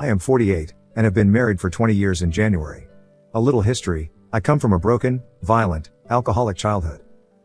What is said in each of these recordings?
I am 48, and have been married for 20 years in January. A little history: I come from a broken, violent, alcoholic childhood.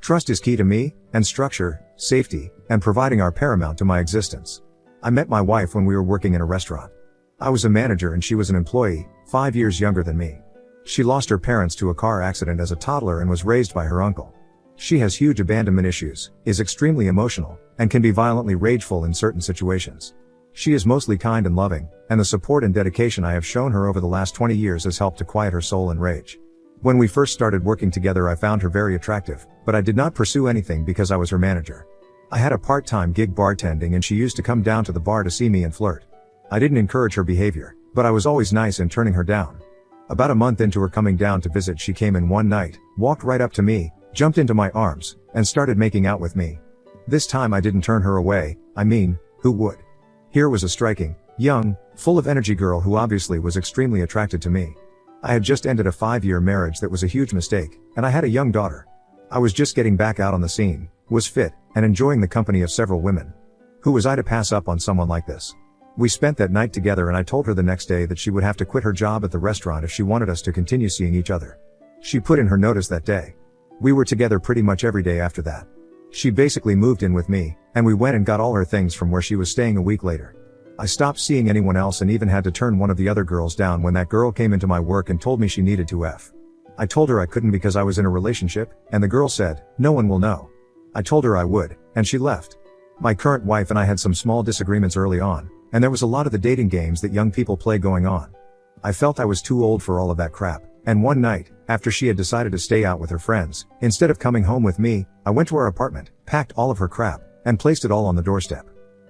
Trust is key to me, and structure, safety, and providing are paramount to my existence. I met my wife when we were working in a restaurant. I was a manager and she was an employee, 5 years younger than me. She lost her parents to a car accident as a toddler and was raised by her uncle. She has huge abandonment issues, is extremely emotional, and can be violently rageful in certain situations. She is mostly kind and loving, and the support and dedication I have shown her over the last 20 years has helped to quiet her soul and rage. When we first started working together, I found her very attractive, but I did not pursue anything because I was her manager. I had a part-time gig bartending and she used to come down to the bar to see me and flirt. I didn't encourage her behavior, but I was always nice in turning her down. About a month into her coming down to visit, she came in one night, walked right up to me, jumped into my arms, and started making out with me. This time I didn't turn her away. I mean, who would? Here was a striking, young, full of energy girl who obviously was extremely attracted to me. I had just ended a 5-year marriage that was a huge mistake, and I had a young daughter. I was just getting back out on the scene, was fit, and enjoying the company of several women. Who was I to pass up on someone like this? We spent that night together and I told her the next day that she would have to quit her job at the restaurant if she wanted us to continue seeing each other. She put in her notice that day. We were together pretty much every day after that. She basically moved in with me, and we went and got all her things from where she was staying a week later. I stopped seeing anyone else and even had to turn one of the other girls down when that girl came into my work and told me she needed to F. I told her I couldn't because I was in a relationship, and the girl said, "No one will know." I told her I would, and she left. My current wife and I had some small disagreements early on, and there was a lot of the dating games that young people play going on. I felt I was too old for all of that crap, and one night, after she had decided to stay out with her friends, instead of coming home with me, I went to her apartment, packed all of her crap, and placed it all on the doorstep.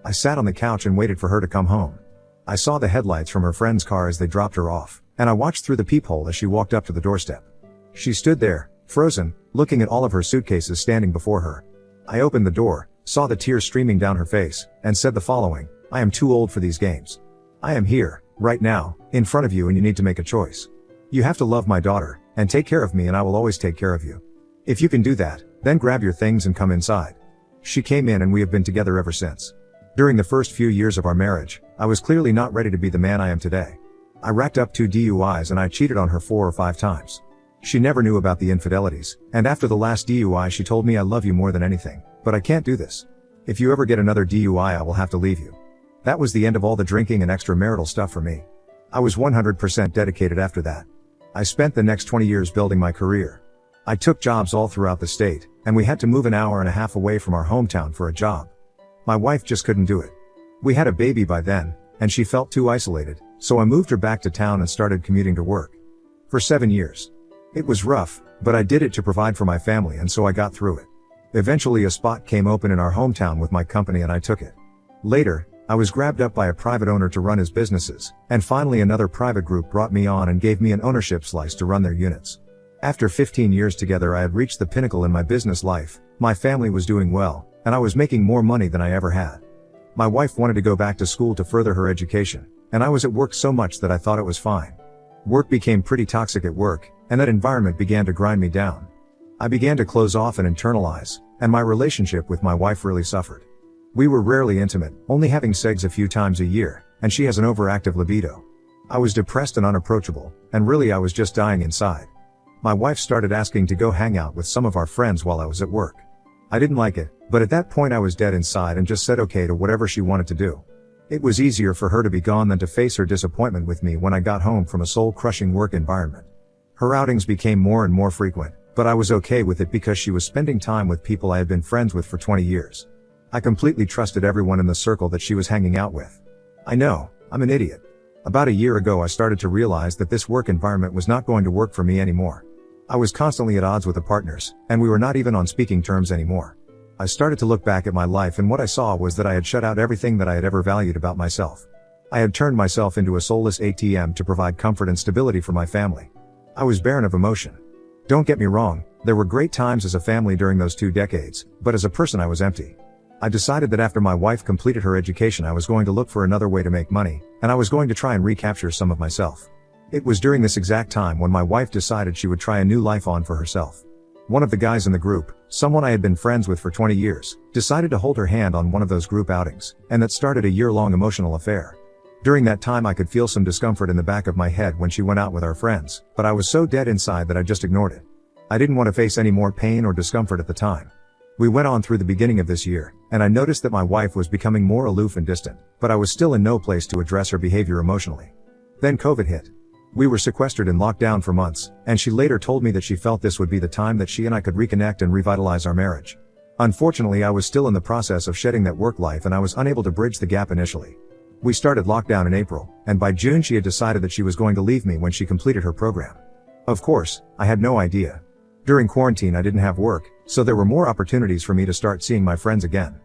I sat on the couch and waited for her to come home. I saw the headlights from her friend's car as they dropped her off, and I watched through the peephole as she walked up to the doorstep. She stood there, frozen, looking at all of her suitcases standing before her. I opened the door, saw the tears streaming down her face, and said the following: "I am too old for these games. I am here, right now, in front of you, and you need to make a choice. You have to love my daughter, and take care of me, and I will always take care of you. If you can do that, then grab your things and come inside." She came in and we have been together ever since. During the first few years of our marriage, I was clearly not ready to be the man I am today. I racked up 2 DUIs and I cheated on her 4 or 5 times. She never knew about the infidelities, and after the last DUI she told me, "I love you more than anything, but I can't do this. If you ever get another DUI I will have to leave you." That was the end of all the drinking and extramarital stuff for me. I was 100% dedicated after that. I spent the next 20 years building my career. I took jobs all throughout the state, and we had to move an hour and a half away from our hometown for a job. My wife just couldn't do it. We had a baby by then, and she felt too isolated, so I moved her back to town and started commuting to work. For 7 years. It was rough, but I did it to provide for my family, and so I got through it. Eventually a spot came open in our hometown with my company and I took it. Later, I was grabbed up by a private owner to run his businesses, and finally another private group brought me on and gave me an ownership slice to run their units. After 15 years together I had reached the pinnacle in my business life, my family was doing well, and I was making more money than I ever had. My wife wanted to go back to school to further her education, and I was at work so much that I thought it was fine. Work became pretty toxic at work, and that environment began to grind me down. I began to close off and internalize, and my relationship with my wife really suffered. We were rarely intimate, only having sex a few times a year, and she has an overactive libido. I was depressed and unapproachable, and really I was just dying inside. My wife started asking to go hang out with some of our friends while I was at work. I didn't like it, but at that point I was dead inside and just said okay to whatever she wanted to do. It was easier for her to be gone than to face her disappointment with me when I got home from a soul-crushing work environment. Her outings became more and more frequent, but I was okay with it because she was spending time with people I had been friends with for 20 years. I completely trusted everyone in the circle that she was hanging out with. I know, I'm an idiot. About a year ago I started to realize that this work environment was not going to work for me anymore. I was constantly at odds with the partners, and we were not even on speaking terms anymore. I started to look back at my life, and what I saw was that I had shut out everything that I had ever valued about myself. I had turned myself into a soulless ATM to provide comfort and stability for my family. I was barren of emotion. Don't get me wrong, there were great times as a family during those 2 decades, but as a person I was empty. I decided that after my wife completed her education I was going to look for another way to make money, and I was going to try and recapture some of myself. It was during this exact time when my wife decided she would try a new life on for herself. One of the guys in the group, someone I had been friends with for 20 years, decided to hold her hand on one of those group outings, and that started a year-long emotional affair. During that time I could feel some discomfort in the back of my head when she went out with our friends, but I was so dead inside that I just ignored it. I didn't want to face any more pain or discomfort at the time. We went on through the beginning of this year, and I noticed that my wife was becoming more aloof and distant, but I was still in no place to address her behavior emotionally. Then COVID hit. We were sequestered and locked down for months, and she later told me that she felt this would be the time that she and I could reconnect and revitalize our marriage. Unfortunately, I was still in the process of shedding that work life and I was unable to bridge the gap initially. We started lockdown in April, and by June she had decided that she was going to leave me when she completed her program. Of course, I had no idea. During quarantine I didn't have work, so there were more opportunities for me to start seeing my friends again.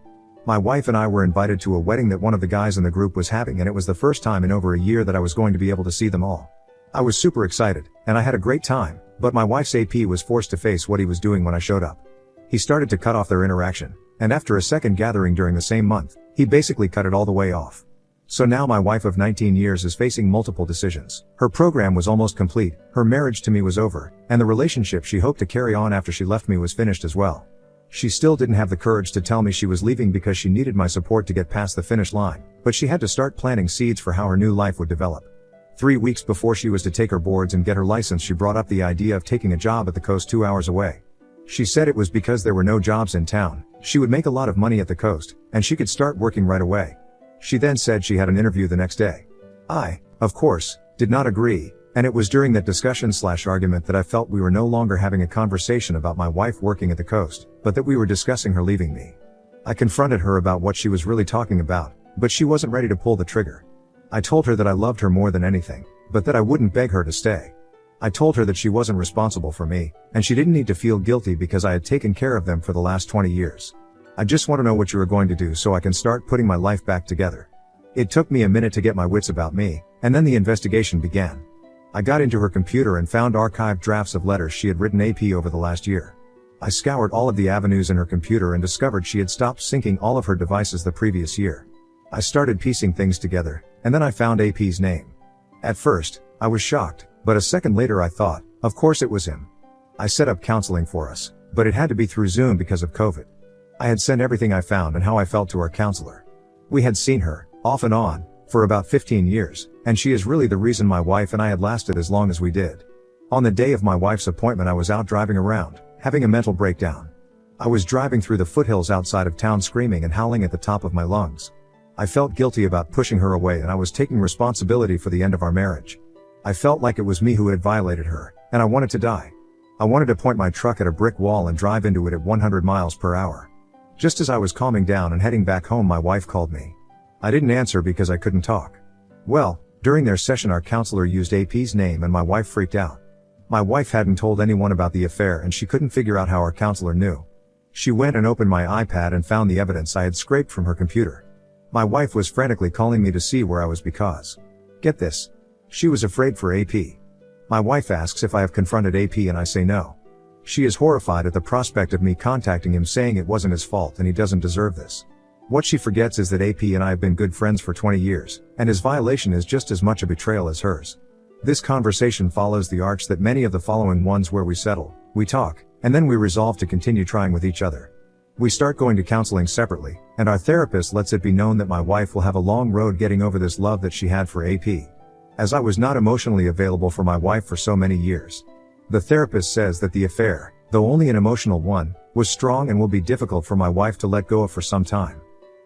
My wife and I were invited to a wedding that one of the guys in the group was having, and it was the first time in over a year that I was going to be able to see them all. I was super excited, and I had a great time, but my wife's AP was forced to face what he was doing when I showed up. He started to cut off their interaction, and after a second gathering during the same month, he basically cut it all the way off. So now my wife of 19 years is facing multiple decisions. Her program was almost complete, her marriage to me was over, and the relationship she hoped to carry on after she left me was finished as well. She still didn't have the courage to tell me she was leaving because she needed my support to get past the finish line, but she had to start planting seeds for how her new life would develop. 3 weeks before she was to take her boards and get her license, she brought up the idea of taking a job at the coast 2 hours away. She said it was because there were no jobs in town, she would make a lot of money at the coast, and she could start working right away. She then said she had an interview the next day. I, of course, did not agree, and it was during that discussion/argument that I felt we were no longer having a conversation about my wife working at the coast, but that we were discussing her leaving me. I confronted her about what she was really talking about, but she wasn't ready to pull the trigger. I told her that I loved her more than anything, but that I wouldn't beg her to stay. I told her that she wasn't responsible for me, and she didn't need to feel guilty because I had taken care of them for the last 20 years. I just want to know what you are going to do so I can start putting my life back together. It took me a minute to get my wits about me, and then the investigation began. I got into her computer and found archived drafts of letters she had written AP over the last year. I scoured all of the avenues in her computer and discovered she had stopped syncing all of her devices the previous year. I started piecing things together, and then I found AP's name. At first, I was shocked, but a second later I thought, of course it was him. I set up counseling for us, but it had to be through Zoom because of COVID. I had sent everything I found and how I felt to our counselor. We had seen her, off and on, for about 15 years, and she is really the reason my wife and I had lasted as long as we did. On the day of my wife's appointment I was out driving around, having a mental breakdown. I was driving through the foothills outside of town screaming and howling at the top of my lungs. I felt guilty about pushing her away and I was taking responsibility for the end of our marriage. I felt like it was me who had violated her, and I wanted to die. I wanted to point my truck at a brick wall and drive into it at 100 miles per hour. Just as I was calming down and heading back home, my wife called me. I didn't answer because I couldn't talk. Well, during their session our counselor used AP's name and my wife freaked out. My wife hadn't told anyone about the affair and she couldn't figure out how our counselor knew. She went and opened my iPad and found the evidence I had scraped from her computer. My wife was frantically calling me to see where I was because, get this, she was afraid for AP. My wife asks if I have confronted AP and I say no. She is horrified at the prospect of me contacting him saying it wasn't his fault and he doesn't deserve this. What she forgets is that AP and I have been good friends for 20 years, and his violation is just as much a betrayal as hers. This conversation follows the arch that many of the following ones where we settle, we talk, and then we resolve to continue trying with each other. We start going to counseling separately, and our therapist lets it be known that my wife will have a long road getting over this love that she had for AP. As I was not emotionally available for my wife for so many years. The therapist says that the affair, though only an emotional one, was strong and will be difficult for my wife to let go of for some time.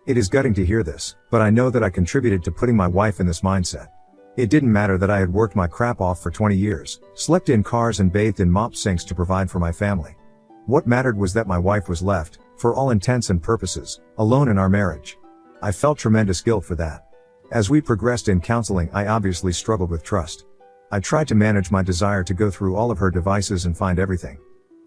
It is gutting to hear this, but I know that I contributed to putting my wife in this mindset. It didn't matter that I had worked my crap off for 20 years, slept in cars and bathed in mop sinks to provide for my family. What mattered was that my wife was left, for all intents and purposes, alone in our marriage. I felt tremendous guilt for that. As we progressed in counseling, I obviously struggled with trust. I tried to manage my desire to go through all of her devices and find everything.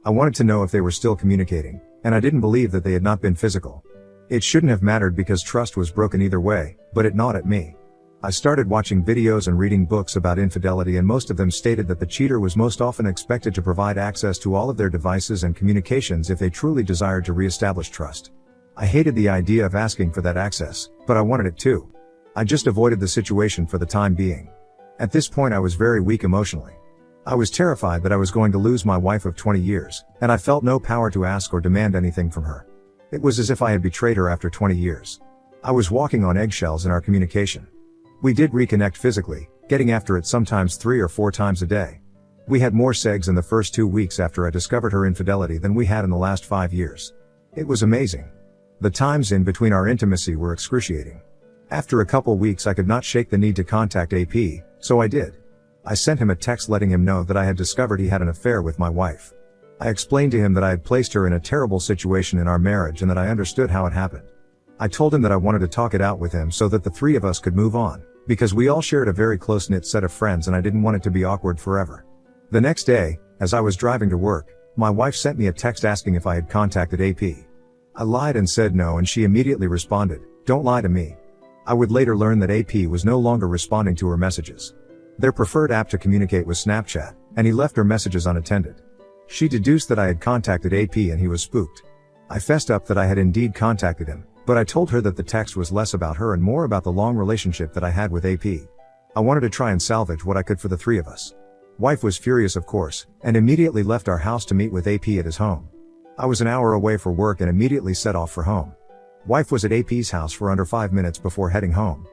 I wanted to know if they were still communicating, and I didn't believe that they had not been physical. It shouldn't have mattered because trust was broken either way, but it gnawed at me. I started watching videos and reading books about infidelity, and most of them stated that the cheater was most often expected to provide access to all of their devices and communications if they truly desired to reestablish trust. I hated the idea of asking for that access, but I wanted it too. I just avoided the situation for the time being. At this point I was very weak emotionally. I was terrified that I was going to lose my wife of 20 years, and I felt no power to ask or demand anything from her. It was as if I had betrayed her after 20 years. I was walking on eggshells in our communication. We did reconnect physically, getting after it sometimes 3 or 4 times a day. We had more sex in the first 2 weeks after I discovered her infidelity than we had in the last 5 years. It was amazing. The times in between our intimacy were excruciating. After a couple weeks I could not shake the need to contact AP, so I did. I sent him a text letting him know that I had discovered he had an affair with my wife. I explained to him that I had placed her in a terrible situation in our marriage and that I understood how it happened. I told him that I wanted to talk it out with him so that the 3 of us could move on, because we all shared a very close-knit set of friends and I didn't want it to be awkward forever. The next day, as I was driving to work, my wife sent me a text asking if I had contacted AP. I lied and said no, and she immediately responded, "Don't lie to me." I would later learn that AP was no longer responding to her messages. Their preferred app to communicate was Snapchat, and he left her messages unattended. She deduced that I had contacted AP and he was spooked. I fessed up that I had indeed contacted him, but I told her that the text was less about her and more about the long relationship that I had with AP. I wanted to try and salvage what I could for the 3 of us. Wife was furious, of course, and immediately left our house to meet with AP at his home. I was an hour away for work and immediately set off for home. Wife was at AP's house for under 5 minutes before heading home.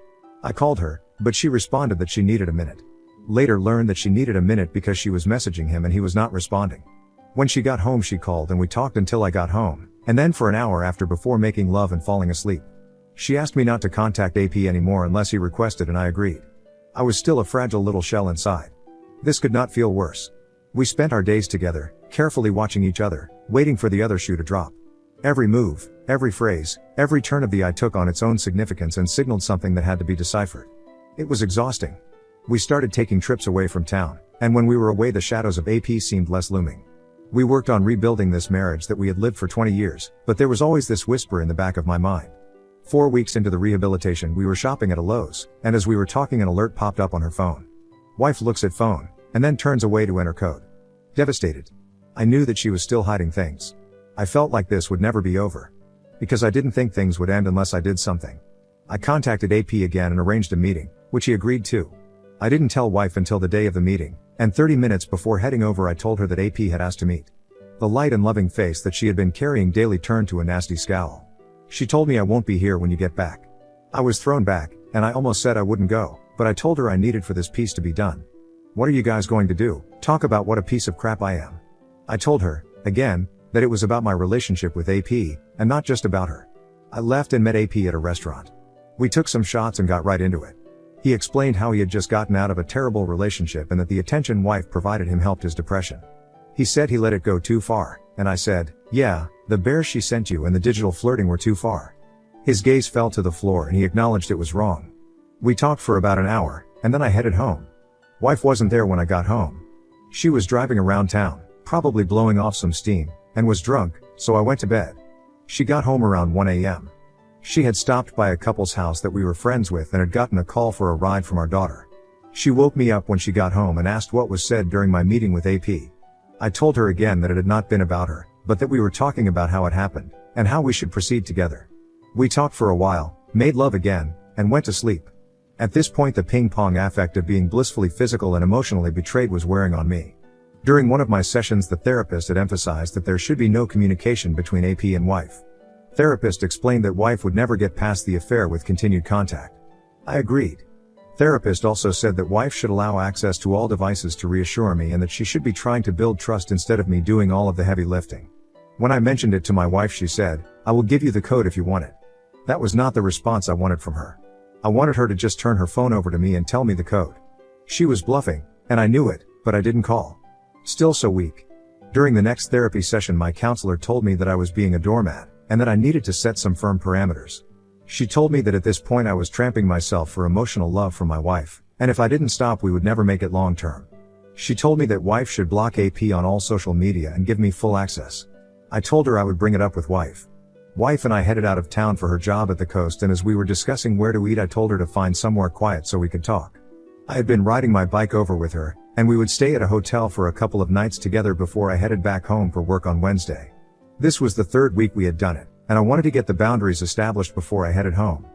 I called her, but she responded that she needed a minute. Later learned that she needed a minute because she was messaging him and he was not responding. When she got home she called and we talked until I got home, and then for an hour after before making love and falling asleep. She asked me not to contact AP anymore unless he requested and I agreed. I was still a fragile little shell inside. This could not feel worse. We spent our days together, carefully watching each other, waiting for the other shoe to drop. Every move, every phrase, every turn of the eye took on its own significance and signaled something that had to be deciphered. It was exhausting. We started taking trips away from town, and when we were away the shadows of AP seemed less looming. We worked on rebuilding this marriage that we had lived for 20 years, but there was always this whisper in the back of my mind. 4 weeks into the rehabilitation we were shopping at a Lowe's, and as we were talking an alert popped up on her phone. Wife looks at phone, and then turns away to enter code. Devastated. I knew that she was still hiding things. I felt like this would never be over. Because I didn't think things would end unless I did something. I contacted AP again and arranged a meeting, which he agreed to. I didn't tell wife until the day of the meeting, and 30 minutes before heading over I told her that AP had asked to meet. The light and loving face that she had been carrying daily turned to a nasty scowl. She told me, "I won't be here when you get back." I was thrown back, and I almost said I wouldn't go, but I told her I needed for this piece to be done. "What are you guys going to do? Talk about what a piece of crap I am?" I told her, again, that it was about my relationship with AP, and not just about her. I left and met AP at a restaurant. We took some shots and got right into it. He explained how he had just gotten out of a terrible relationship and that the attention wife provided him helped his depression. He said he let it go too far, and I said, "Yeah, the bears she sent you and the digital flirting were too far." His gaze fell to the floor and he acknowledged it was wrong. We talked for about an hour, and then I headed home. Wife wasn't there when I got home. She was driving around town, probably blowing off some steam, and was drunk, so I went to bed. She got home around 1 a.m. She had stopped by a couple's house that we were friends with and had gotten a call for a ride from our daughter. She woke me up when she got home and asked what was said during my meeting with AP. I told her again that it had not been about her, but that we were talking about how it happened, and how we should proceed together. We talked for a while, made love again, and went to sleep. At this point the ping-pong affect of being blissfully physical and emotionally betrayed was wearing on me. During one of my sessions the therapist had emphasized that there should be no communication between AP and wife. Therapist explained that wife would never get past the affair with continued contact. I agreed. Therapist also said that wife should allow access to all devices to reassure me and that she should be trying to build trust instead of me doing all of the heavy lifting. When I mentioned it to my wife she said, "I will give you the code if you want it." That was not the response I wanted from her. I wanted her to just turn her phone over to me and tell me the code. She was bluffing, and I knew it, but I didn't call. Still so weak. During the next therapy session my counselor told me that I was being a doormat, and that I needed to set some firm parameters. She told me that at this point I was tramping myself for emotional love from my wife, and if I didn't stop we would never make it long term. She told me that wife should block AP on all social media and give me full access. I told her I would bring it up with wife. Wife and I headed out of town for her job at the coast, and as we were discussing where to eat I told her to find somewhere quiet so we could talk. I had been riding my bike over with her, and we would stay at a hotel for a couple of nights together before I headed back home for work on Wednesday. This was the 3rd week we had done it, and I wanted to get the boundaries established before I headed home.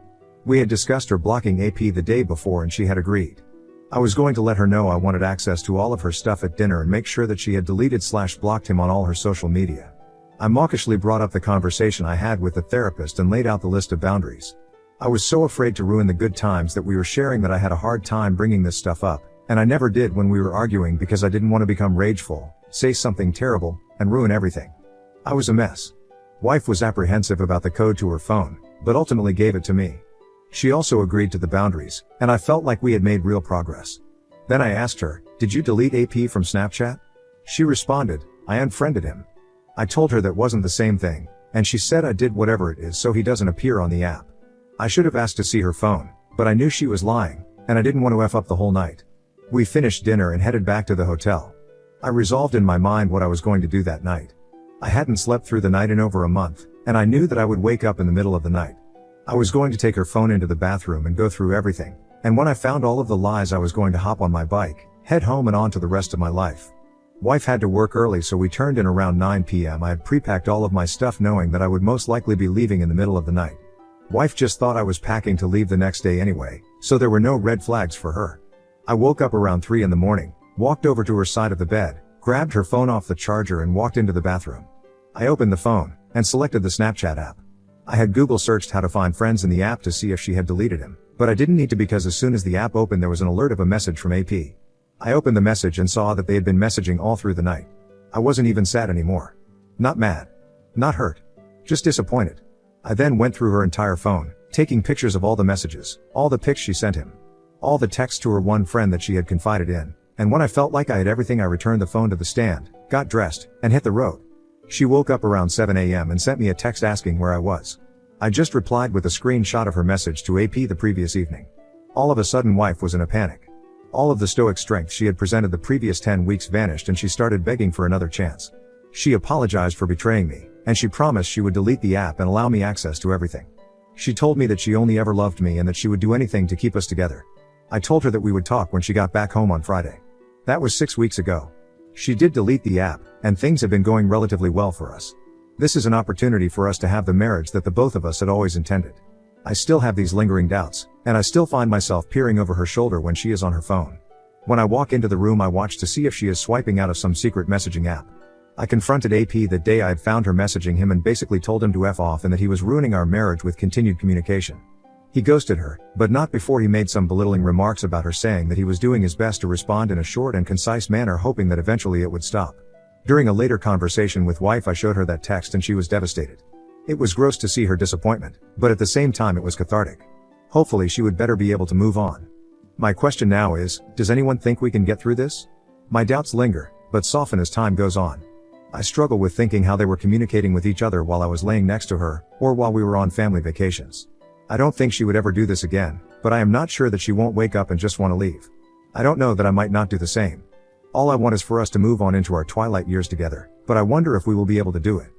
We had discussed her blocking AP the day before and she had agreed. I was going to let her know I wanted access to all of her stuff at dinner and make sure that she had deleted/blocked him on all her social media. I mawkishly brought up the conversation I had with the therapist and laid out the list of boundaries. I was so afraid to ruin the good times that we were sharing that I had a hard time bringing this stuff up, and I never did when we were arguing because I didn't want to become rageful, say something terrible, and ruin everything. I was a mess. Wife was apprehensive about the code to her phone, but ultimately gave it to me. She also agreed to the boundaries, and I felt like we had made real progress. Then I asked her, "Did you delete AP from Snapchat?" She responded, "I unfriended him." I told her that wasn't the same thing, and she said I did whatever it is so he doesn't appear on the app. I should have asked to see her phone, but I knew she was lying, and I didn't want to F up the whole night. We finished dinner and headed back to the hotel. I resolved in my mind what I was going to do that night. I hadn't slept through the night in over a month, and I knew that I would wake up in the middle of the night. I was going to take her phone into the bathroom and go through everything, and when I found all of the lies I was going to hop on my bike, head home and on to the rest of my life. Wife had to work early, so we turned in around 9 p.m. I had pre-packed all of my stuff knowing that I would most likely be leaving in the middle of the night. Wife just thought I was packing to leave the next day anyway, so there were no red flags for her. I woke up around 3 in the morning, walked over to her side of the bed, grabbed her phone off the charger and walked into the bathroom. I opened the phone, and selected the Snapchat app. I had Google searched how to find friends in the app to see if she had deleted him, but I didn't need to because as soon as the app opened there was an alert of a message from AP. I opened the message and saw that they had been messaging all through the night. I wasn't even sad anymore. Not mad. Not hurt. Just disappointed. I then went through her entire phone, taking pictures of all the messages, all the pics she sent him, all the texts to her one friend that she had confided in, and when I felt like I had everything I returned the phone to the stand, got dressed, and hit the road. She woke up around 7 a.m. and sent me a text asking where I was. I just replied with a screenshot of her message to AP the previous evening. All of a sudden wife was in a panic. All of the stoic strength she had presented the previous 10 weeks vanished and she started begging for another chance. She apologized for betraying me, and she promised she would delete the app and allow me access to everything. She told me that she only ever loved me and that she would do anything to keep us together. I told her that we would talk when she got back home on Friday. That was 6 weeks ago. She did delete the app, and things have been going relatively well for us. This is an opportunity for us to have the marriage that the both of us had always intended. I still have these lingering doubts, and I still find myself peering over her shoulder when she is on her phone. When I walk into the room I watch to see if she is swiping out of some secret messaging app. I confronted AP that day I had found her messaging him and basically told him to F off and that he was ruining our marriage with continued communication. He ghosted her, but not before he made some belittling remarks about her, saying that he was doing his best to respond in a short and concise manner, hoping that eventually it would stop. During a later conversation with wife I showed her that text and she was devastated. It was gross to see her disappointment, but at the same time it was cathartic. Hopefully she would better be able to move on. My question now is, does anyone think we can get through this? My doubts linger, but soften as time goes on. I struggle with thinking how they were communicating with each other while I was laying next to her, or while we were on family vacations. I don't think she would ever do this again, but I am not sure that she won't wake up and just want to leave. I don't know that I might not do the same. All I want is for us to move on into our twilight years together, but I wonder if we will be able to do it.